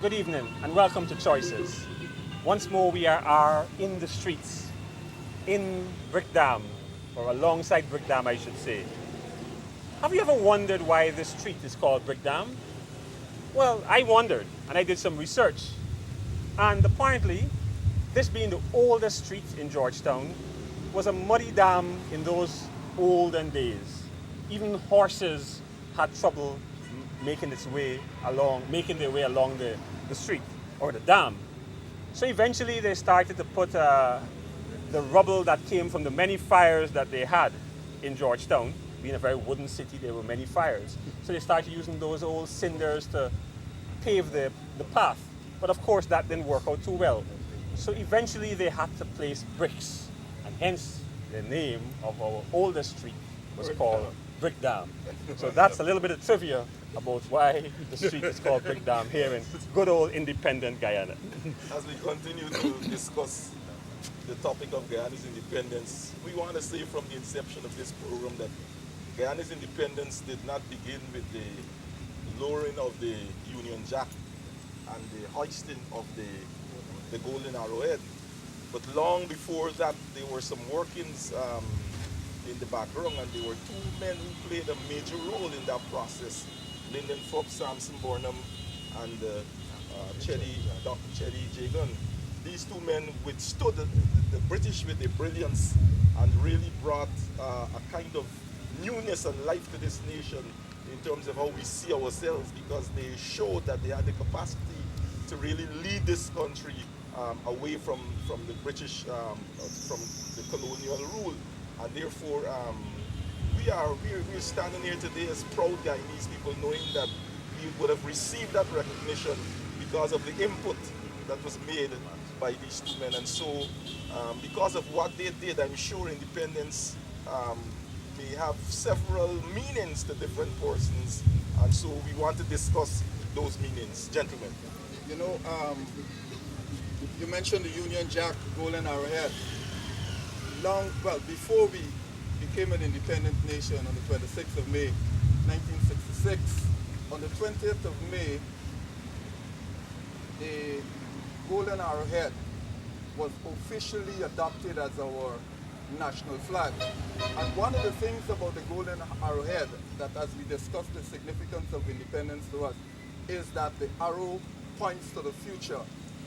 Good evening and welcome to Choices. Once more we are in the streets, in Brickdam, or alongside Brickdam I should say. Have you ever wondered why this street is called Brickdam? Well, I wondered and I did some research. And apparently, this being the oldest street in Georgetown, was a muddy dam in those olden days. Even horses had trouble making their way along the street or the dam. So eventually they started to put the rubble that came from the many fires that they had in Georgetown. Being a very wooden city, there were many fires. So they started using those old cinders to pave the path. But of course that didn't work out too well. So eventually they had to place bricks, and hence the name of our oldest street was called Brickdam. So that's a little bit of trivia about why the street is called Brickdam here in good old independent Guyana. As we continue to discuss the topic of Guyana's independence, we want to say from the inception of this program that Guyana's independence did not begin with the lowering of the Union Jack and the hoisting of the Golden Arrowhead. But long before that, there were some workings in the background, and there were two men who played a major role in that process. Lyndon Fopp, Samson Burnham, and Dr. Chetty Jagan. These two men withstood the British with their brilliance and really brought a kind of newness and life to this nation in terms of how we see ourselves, because they showed that they had the capacity to really lead this country away from the British, from the colonial rule. And therefore, we're standing here today as proud Guyanese people, knowing that we would have received that recognition because of the input that was made by these two men. And so, because of what they did, I'm sure independence may have several meanings to different persons. And so we want to discuss those meanings. Gentlemen. You know, you mentioned the Union Jack, Golden Arrowhead. Before we became an independent nation on the 26th of May, 1966, on the 20th of May, the Golden Arrowhead was officially adopted as our national flag. And one of the things about the Golden Arrowhead, that as we discussed the significance of independence to us, is that the arrow points to the future.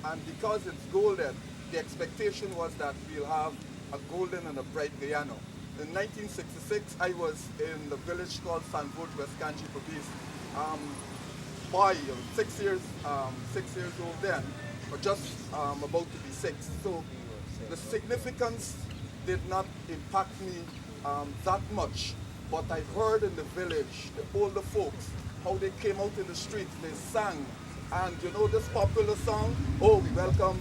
And because it's golden, the expectation was that we'll have a golden and a bright Guyana. In 1966, I was in the village called Sanford, West Kanchi Province. Boy, 6 years old then, or just about to be 6. So the significance did not impact me that much. But I heard in the village, the older folks, how they came out in the streets, they sang. And you know this popular song, "Oh, we welcome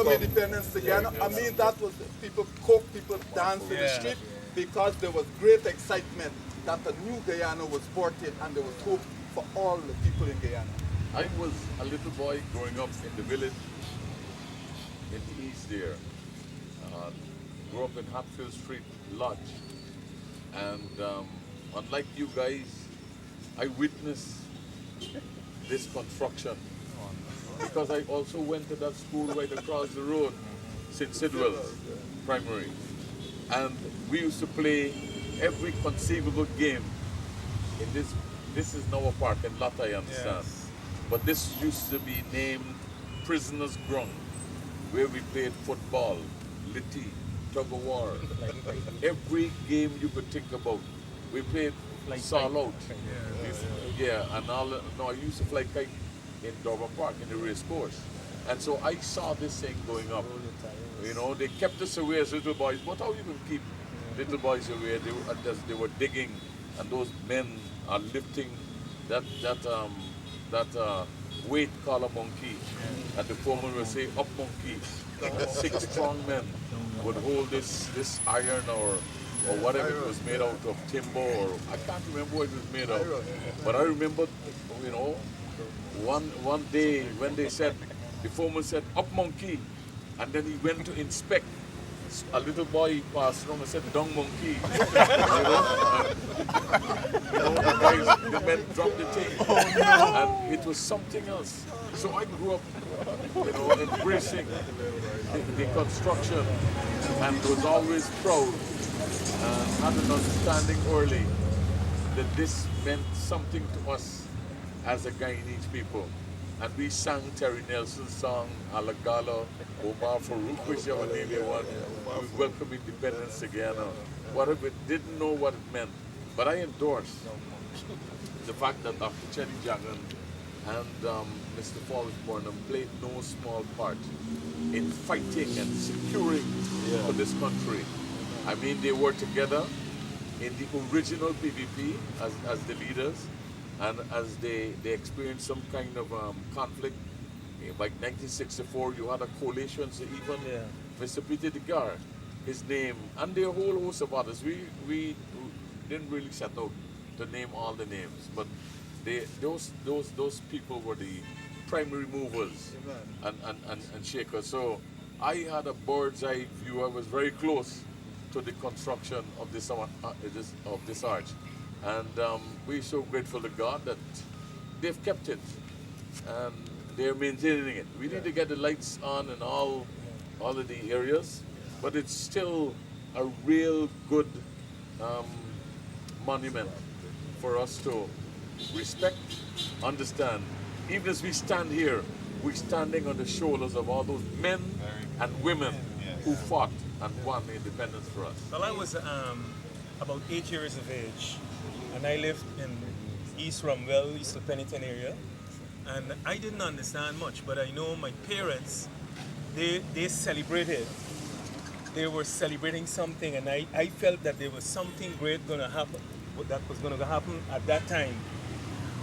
independence to Guyana." I mean, that was, people cook, people dance in the street, because there was great excitement that a new Guyana was brought in, and there was hope for all the people in Guyana. I was a little boy growing up in the village in the east there. Grew up in Hatfield Street Lodge. And unlike you guys, I witnessed this construction, because I also went to that school right across the road, St. Sidwell's Primary, and we used to play every conceivable game in this. This is now a park in Lata, I understand, but this used to be named Prisoners' Ground, where we played football, litty, tug of war, every game you could think about. We played Saul Out. And I used to fly kite in Durban Park in the race course. And so I saw this thing going up. You know, they kept us away as little boys, but how you can keep little boys away? They were digging, and those men are lifting that weight collar monkey. And the foreman would say, "Up monkey." 6 strong men would hold this iron or whatever it was made out of, timber, or I can't remember what it was made of. But I remember, you know, one day when they said, the foreman said, "Up monkey," and then he went to inspect. a little boy passed around and said, "Dung monkey." The men dropped the thing. And it was something else. So I grew up, embracing the construction and was always proud and had an understanding early that this meant something to us as a Guyanese people. And we sang Terry Nelson's song, Alagala, Omar Farouk, whichever name you want. We welcome independence again. Whatever, didn't know what it meant. But I endorse the fact that Dr. Chetty Jagan and Mr. Forrest Burnham played no small part in fighting and securing for this country. I mean, they were together in the original PVP as the leaders, and as they experienced some kind of conflict, like 1964, you had a coalition, so even Mr. Peter Degar, his name, and their whole host of others. We didn't really set out to name all the names, but those people were the primary movers and shakers. So I had a bird's eye view. I was very close to the construction of this arch, and we're so grateful to God that they've kept it and they're maintaining it. We need to get the lights on in all of the areas, but it's still a real good monument for us to respect, understand. Even as we stand here, we're standing on the shoulders of all those men and women who fought and won independence for us. Well, I was about 8 years of age, and I lived in East Rumwell, East Penington area, and I didn't understand much, but I know my parents, they celebrated. They were celebrating something, and I felt that there was something great going to happen, that was going to happen at that time.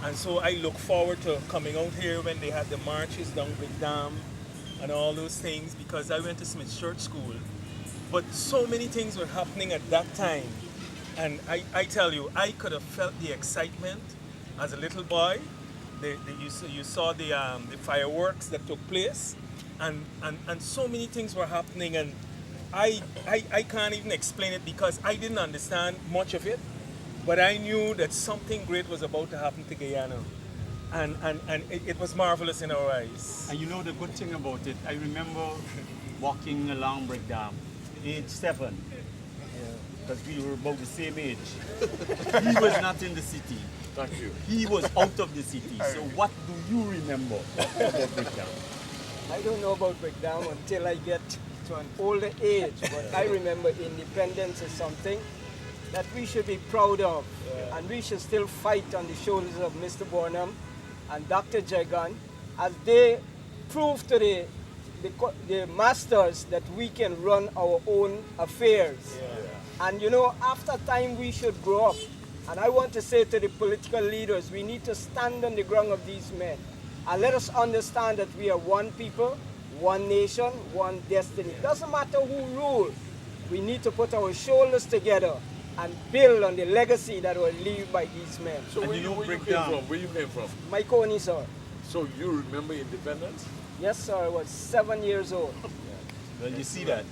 And so I look forward to coming out here when they had the marches down Big Dam and all those things, because I went to Smith Church School. But so many things were happening at that time. And I tell you, I could have felt the excitement as a little boy. You saw the fireworks that took place, and so many things were happening, and I can't even explain it because I didn't understand much of it, but I knew that something great was about to happen to Guyana, and it was marvelous in our eyes. And you know the good thing about it, I remember walking along Brick Dam, age 7, because we were about the same age. He was not in the city. Thank you. He was out of the city. So what do you remember about Brick Dam? I don't know about Brick Dam until I get to an older age, but I remember independence is something that we should be proud of, and we should still fight on the shoulders of Mr. Burnham and Dr. Jagan as they prove to the masters that we can run our own affairs. And you know, after time we should grow up. And I want to say to the political leaders, we need to stand on the ground of these men. And let us understand that we are one people, one nation, one destiny. It doesn't matter who rules. We need to put our shoulders together and build on the legacy that was left by these men. So where you came from? My Coney, sir. So you remember independence? Yes, sir. I was 7 years old. Well, you see that,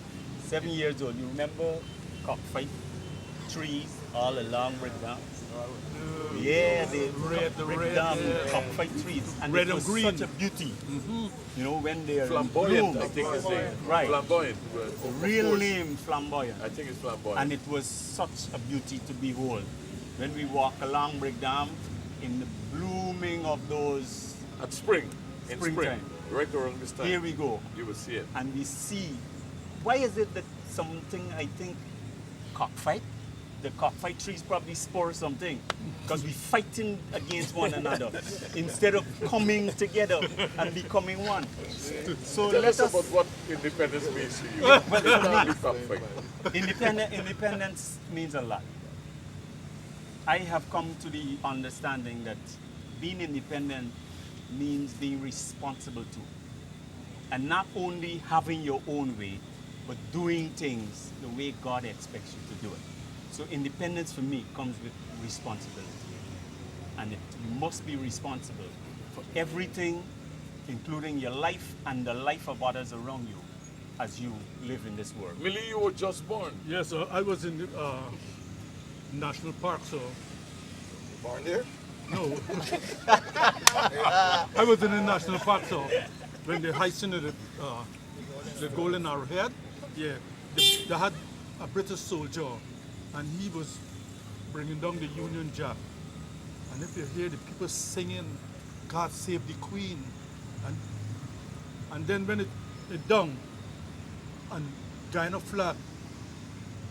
7 years old. You remember cockfight trees all along Brick Dam? Yeah, the Brick Dam cockfight trees. And Red it and was green. such a beauty. You know, when they're Flamboyant, bloom. I think is the Right. Flamboyant. The real name, flamboyant. I think it's flamboyant. And it was such a beauty to behold. When we walk along Brick Dam, in the blooming of those, At spring, in spring, Springtime. right around this time, here we go. you will see it. And we see, why is it that something, I think, cockfight? The cockfight trees probably spur something, because we're fighting against one another instead of coming together and becoming one. So Tell let us us, about what independence means to you. well, Not the cockfight. independence means a lot. I have come to the understanding that being independent means being responsible too. And not only having your own way, but doing things the way God expects you to do it. So independence for me comes with responsibility. And you must be responsible for everything, including your life and the life of others around you. as you live in this world? Millie, you were just born. Yes, I was in the national park, so Born there? no. I was in the national park, so when they hoisted the golden arrowhead, yeah, they had a British soldier, and he was bringing down the Union Jack. And if you hear the people singing, "God Save the Queen," and then when it down, and Guyana flag,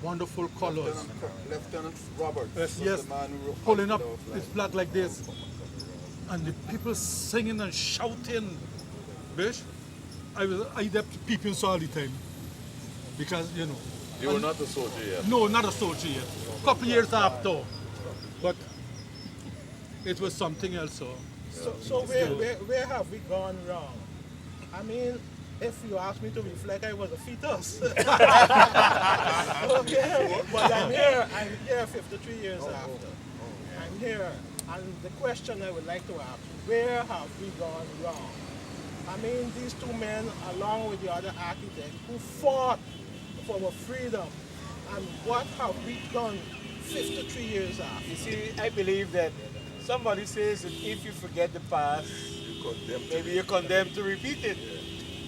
wonderful colors. Lieutenant Roberts Yes, was yes, the man who pulling up hoisted our flag. his flag like this, and the people singing and shouting. Bish, I kept peeping so all the time, because you know. You were not a soldier yet. No, not a soldier yet. Couple years after, but it was something else. So where have we gone wrong? I mean, if you ask me to reflect, I was a fetus. Okay, but I'm here 53 years after. I'm here, and the question I would like to ask, where have we gone wrong? I mean, these two men, along with the other architects, who fought for our freedom, and what have we done 53 years after? You see, I believe that somebody says that if you forget the past, maybe you're condemned to repeat it.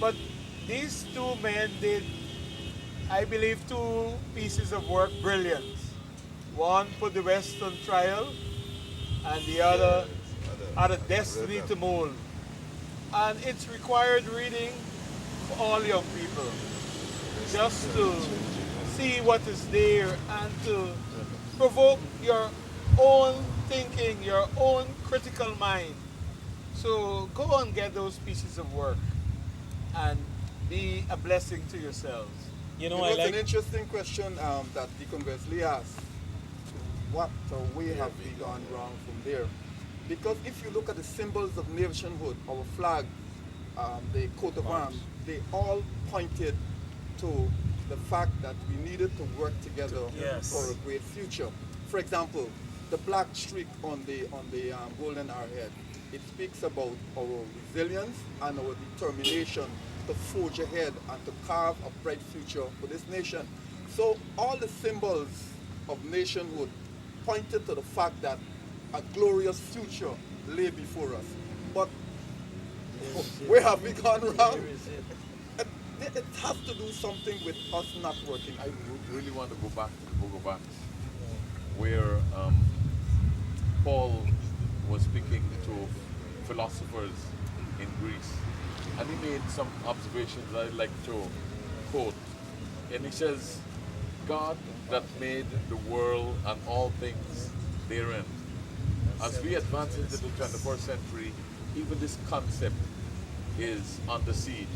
But these two men did, I believe, two pieces of work brilliant. One put the West on trial, and the other had a destiny to mold. And it's required reading for all young people, just to see what is there and to provoke your own thinking, your own critical mind. So go and get those pieces of work and be a blessing to yourselves. You know, It I was like. an interesting question that Deacon Wesley asked. What way have we gone wrong from there? Because if you look at the symbols of nationhood, our flag, the coat of arms, they all pointed to the fact that we needed to work together Yes. for a great future. For example, the black streak on the golden arrowhead, it speaks about our resilience and our determination to forge ahead and to carve a bright future for this nation. So all the symbols of nationhood pointed to the fact that a glorious future lay before us. But where have we gone wrong? It has to do something with us not working. I really want to go back to the Book of Acts, where Paul was speaking to philosophers in Greece, and he made some observations I'd like to quote. And he says, "God that made the world and all things therein." As we advance into the 21st century, even this concept is under siege,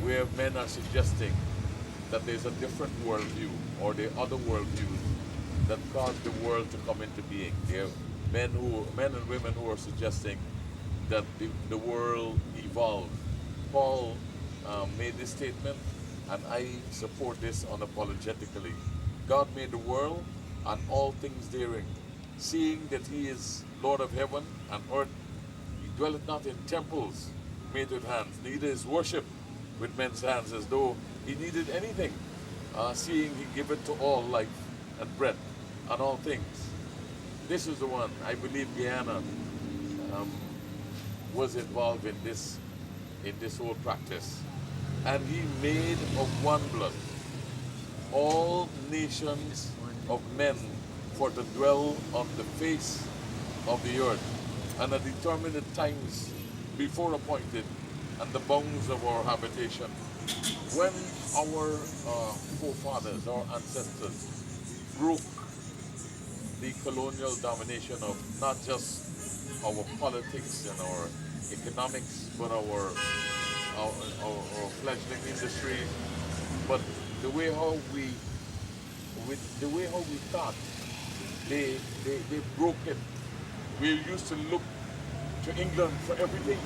where men are suggesting that there's a different worldview, or there are other worldviews that caused the world to come into being. There are men and women who are suggesting that the world evolved. Paul made this statement, and I support this unapologetically. God made the world and all things therein, seeing that he is Lord of heaven and earth. He dwelleth not in temples made with hands, neither is worship with men's hands as though he needed anything, seeing he giveth to all life and breath and all things. This is the one. I believe Guyana was involved in this whole practice. And he made of one blood all nations of men for to dwell on the face of the earth, and had determined the times before appointed and the bounds of our habitation. When our forefathers, our ancestors, broke the colonial domination of not just our politics and our economics, but our fledgling industry, but the way how we thought, they broke it. We used to look to England for everything,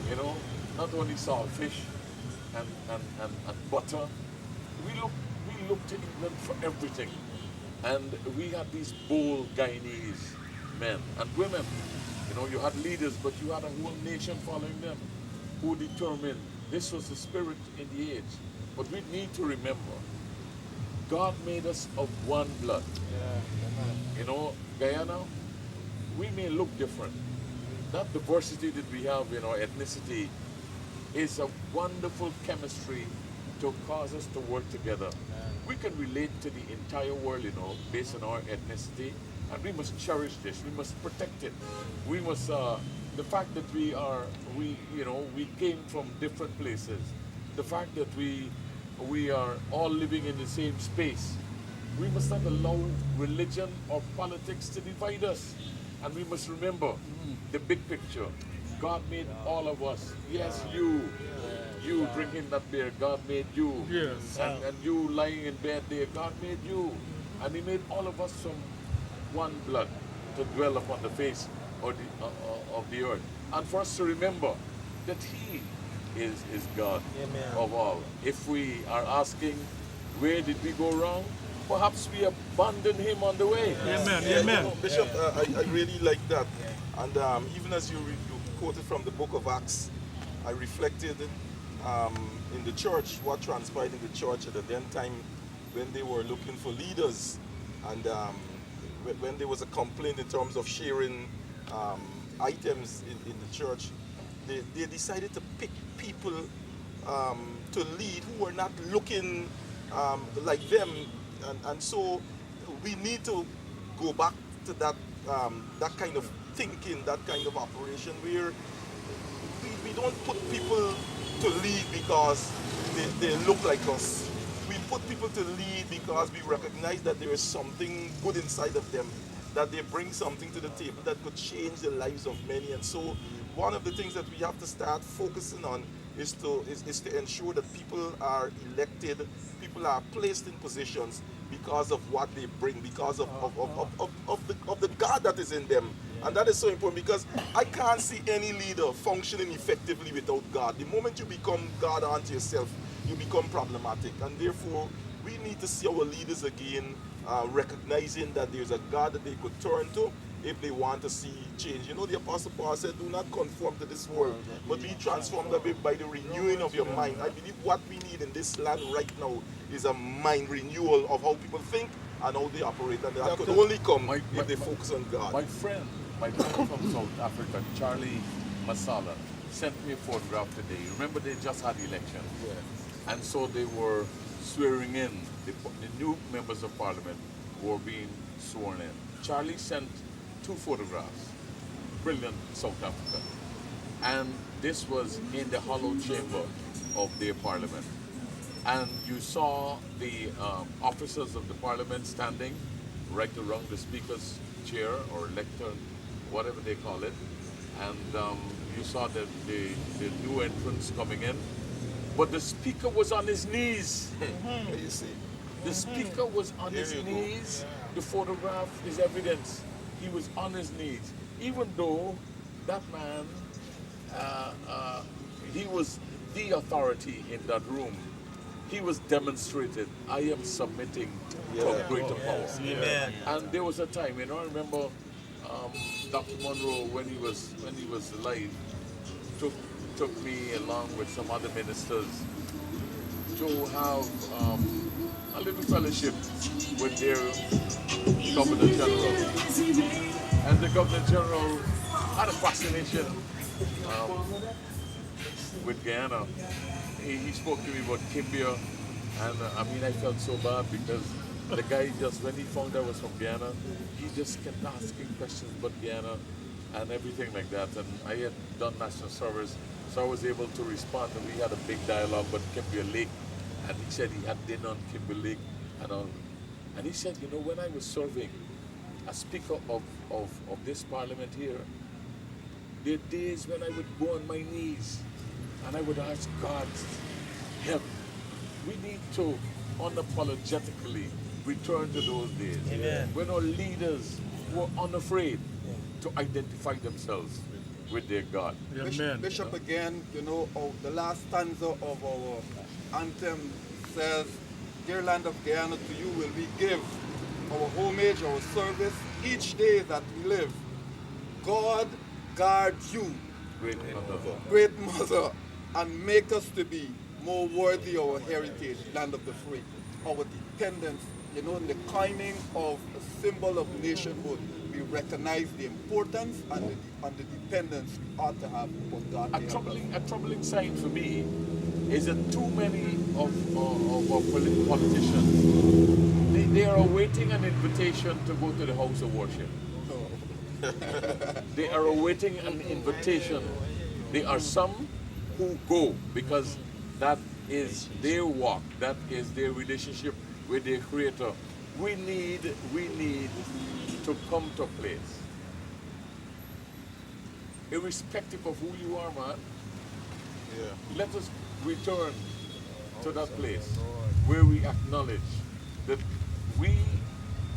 you know, not only saltfish and butter. We look to England for everything. And we had these bold Guyanese men and women. You know, you had leaders, but you had a whole nation following them who determined this was the spirit in the age. But we need to remember, God made us of one blood. You know, Guyana, we may look different. That diversity that we have in our ethnicity is a wonderful chemistry to cause us to work together. We can relate to the entire world, you know, based on our ethnicity, and we must cherish this. We must protect it. We must, the fact that we came from different places, the fact that we are all living in the same space. We must not allow religion or politics to divide us. And we must remember the big picture. God made all of us. Yes, you drinking that beer, God made you. Yes. And you lying in bed there, God made you. And He made all of us from one blood to dwell upon the face of the earth. And for us to remember that He is God of all. If we are asking, where did we go wrong? Perhaps we abandoned Him on the way. Amen. Yeah, Amen. you know, Bishop, I really like that. And even as you quoted from the book of Acts, I reflected in the church, what transpired in the church at the then time when they were looking for leaders, and when there was a complaint in terms of sharing items in the church, they decided to pick people to lead who were not looking like them. And so we need to go back to that kind of thinking, that kind of operation, where we don't put people to lead because they look like us. We put people to lead because we recognize that there is something good inside of them, that they bring something to the table that could change the lives of many. And so one of the things that we have to start focusing on is to ensure that people are elected, people are placed in positions because of what they bring, because of the God that is in them. And that is so important, because I can't see any leader functioning effectively without God. The moment you become God unto yourself, you become problematic. And therefore, we need to see our leaders again recognizing that there's a God that they could turn to if they want to see change. You know, the Apostle Paul said, do not conform to this world, but be transformed a bit by the renewing of your mind. I believe what we need in this land right now is a mind renewal of how people think and how they operate. And that could only come if they focus on God. My friend from South Africa, Charlie Masala, sent me a photograph today. Remember, they just had elections. Yeah. And so they were swearing in the new members of parliament were being sworn in. Charlie sent 2 photographs. Brilliant South Africa. And this was in the hollow chamber of their parliament. And you saw the officers of the parliament standing right around the speaker's chair or lectern, whatever they call it. And you saw the new entrants coming in. But the speaker was on his knees. You see. The speaker was on his knees. The photograph is evidence. He was on his knees. Even though that man, he was the authority in that room, he was demonstrated, I am submitting to greater power. Amen. And there was a time, you know, I remember Dr. Monroe, when he was alive, took me along with some other ministers to have a little fellowship with their Governor General. And the Governor General had a fascination with Guyana. He spoke to me about Kimbia, and I mean, I felt so bad because the guy just, when he found I was from Guyana, he just kept asking questions about Guyana and everything like that. And I had done national service, so I was able to respond, and we had a big dialogue about Kimbia Lake. And he said he had dinner on Kimbia Lake and all. And he said, you know, when I was serving as Speaker of this Parliament here, there are days when I would go on my knees and I would ask God, help. We need to unapologetically return to those days. Amen. When our leaders were unafraid to identify themselves with their God. Bishop, again, you know, the last stanza of our anthem says, dear land of Guyana, to you will we give our homage, our service, each day that we live. God guard you, Great Mother. great mother, and make us to be more worthy our heritage, land of the free, our dependence, you know, in the coining of a symbol of nationhood. We recognize the importance and the dependence we ought to have upon God. A troubling sign for me is that too many of our politicians, they are awaiting an invitation to go to the house of worship. They are awaiting an invitation. There are some who go because that is their walk, that is their relationship with their Creator. We need to come to a place, irrespective of who you are, man. Let us return to that place where we acknowledge that we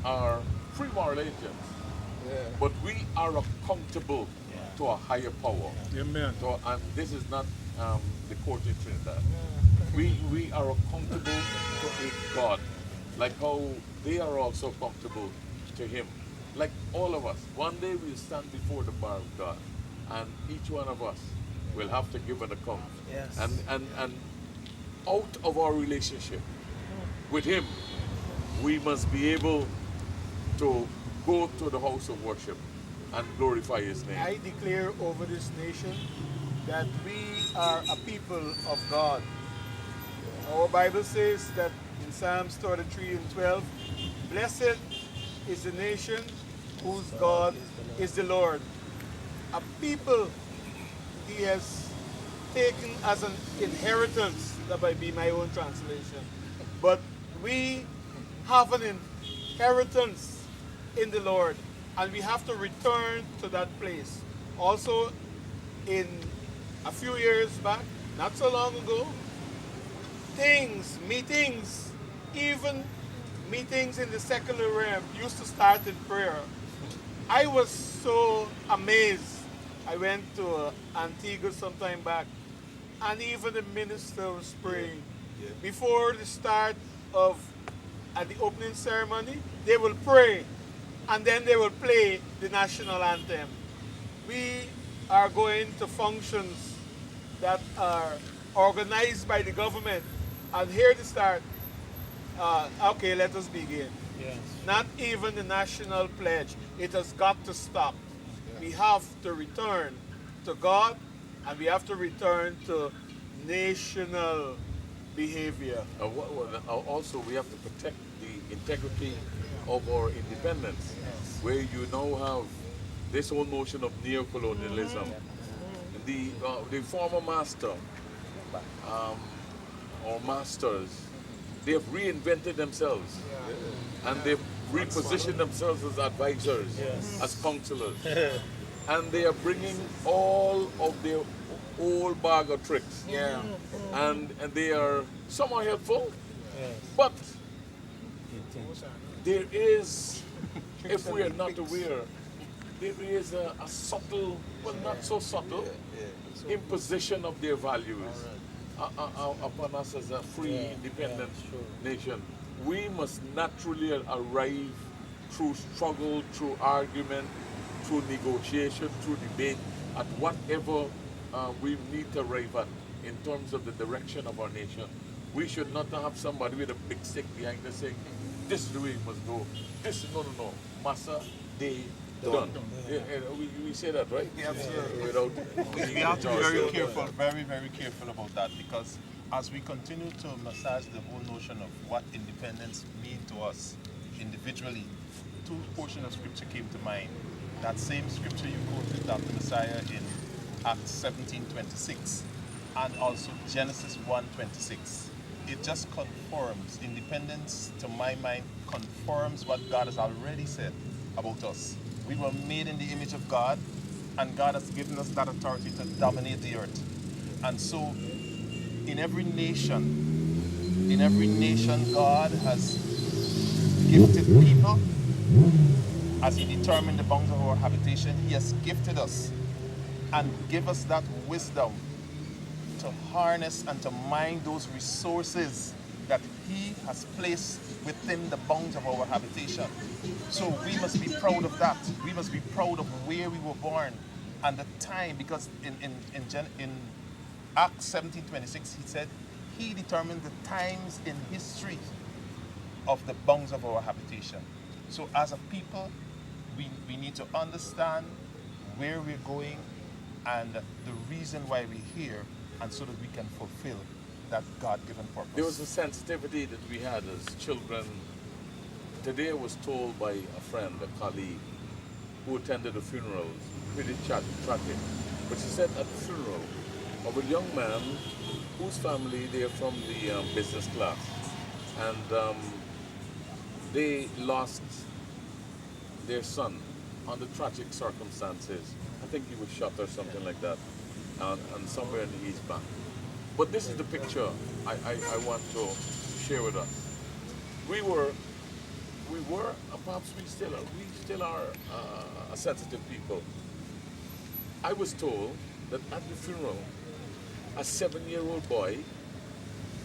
are free moral agents, but we are accountable to a higher power. Amen. So, and this is not the court in Trinidad. We are accountable to a God, like how they are also accountable to Him. Like all of us, one day we'll stand before the bar of God, and each one of us will have to give an account. Yes. And out of our relationship with Him, we must be able to go to the house of worship and glorify His name. I declare over this nation that we are a people of God. Our Bible says that in Psalms 33 and 12, blessed is the nation whose God is the Lord. A people He has taken as an inheritance. That might be my own translation. But we have an inheritance in the Lord, and we have to return to that place. Also, in a few years back, not so long ago, meetings, even meetings in the secular realm used to start in prayer. I was so amazed. I went to Antigua some time back, and even the minister was praying. Before the start of, at the opening ceremony, they will pray, and then they will play the national anthem. We are going to functions that are organized by the government, and here to start, okay, let us begin. Yes. Not even the national pledge. It has got to stop. We have to return to God, and we have to return to national behavior. Also, we have to protect the integrity of our independence, where you now have this whole notion of neocolonialism. The former master, or masters, they have reinvented themselves, and they've repositioned themselves as advisors, as counselors, and they are bringing all of their old bag of tricks, and they are somewhat helpful, but there is, if we are not aware, there is a subtle, well, not so subtle, imposition of their values upon us as a free, independent nation. We must naturally arrive through struggle, through argument, through negotiation, through debate, at whatever we need to arrive at in terms of the direction of our nation. We should not have somebody with a big stick behind us saying, this is the way it must go. This, no. Massa, day, done. We say that, right? Yeah, absolutely. Without We have to be very careful, very careful about that, because as we continue to massage the whole notion of what independence means to us individually, two portions of scripture came to mind. That same scripture you quoted, Dr. Messiah, in Acts 17:26, and also Genesis 1:26. It just confirms, independence, to my mind, confirms what God has already said about us. We were made in the image of God, and God has given us that authority to dominate the earth. And so, in every nation, God has gifted people. As He determined the bounds of our habitation, He has gifted us and give us that wisdom to harness and to mine those resources that He has placed within the bounds of our habitation. So we must be proud of that. We must be proud of where we were born and the time, because in Acts 17:26 He said he determined the times in history of the bounds of our habitation. So as a people, we need to understand where we're going and the reason why we're here, and so that we can fulfill that God-given purpose. There was a sensitivity that we had as children. Today I was told by a friend, a colleague, who attended a funeral, pretty tragic, but she said at the funeral of a young man whose family, they're from the business class, and they lost their son under tragic circumstances. I think he was shot or something like that, and somewhere in the East Bank. But this is the picture I want to share with us. We were, perhaps we still are a sensitive people. I was told that at the funeral, a 7-year-old boy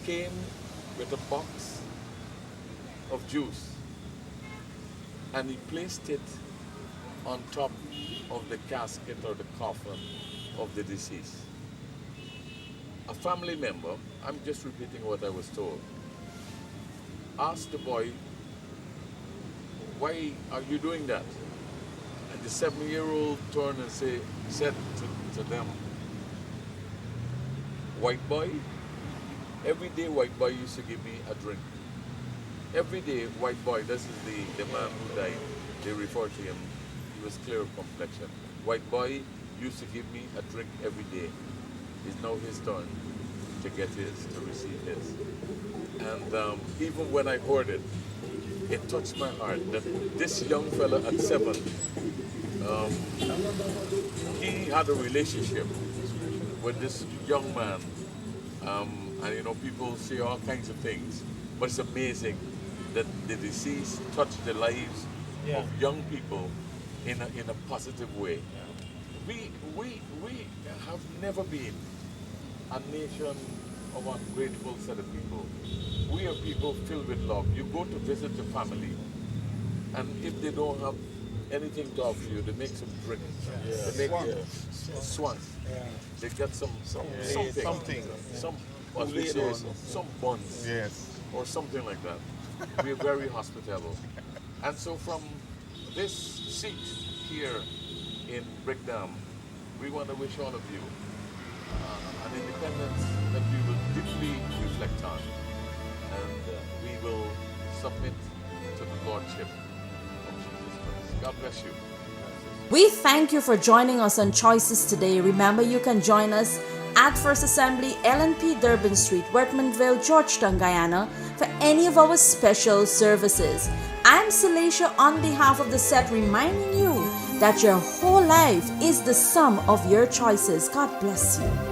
came with a box of juice and he placed it on top of the casket or the coffin of the deceased. A family member, I'm just repeating what I was told, asked the boy, "Why are you doing that?" And the 7-year-old turned and said to them, "White boy, every day white boy used to give me a drink. Every day white boy," this is the man who died, they refer to him, he was clear of complexion. "White boy used to give me a drink every day. It's now his turn to get his, to receive his." And even when I heard it, it touched my heart that this young fella at 7, he had a relationship with this young man. And you know, people say all kinds of things, but it's amazing that the deceased touched the lives of young people in a positive way. We have never been a nation of ungrateful set of people. We are people filled with love. You go to visit the family, and if they don't have anything to offer you, they make some drink. They make swan. They get something. Some, as we say, some buns. Or something like that. We are very hospitable. And so from this seat here in Brickdam, we want to wish all of you an independence that we will deeply reflect on, and we will submit to the Lordship of Jesus Christ. God bless you. We thank you for joining us on Choices today. Remember, you can join us at First Assembly, LNP Durban Street, Workmanville, Georgetown, Guyana, for any of our special services. I'm Celacia on behalf of the set, reminding you that your whole life is the sum of your choices. God bless you.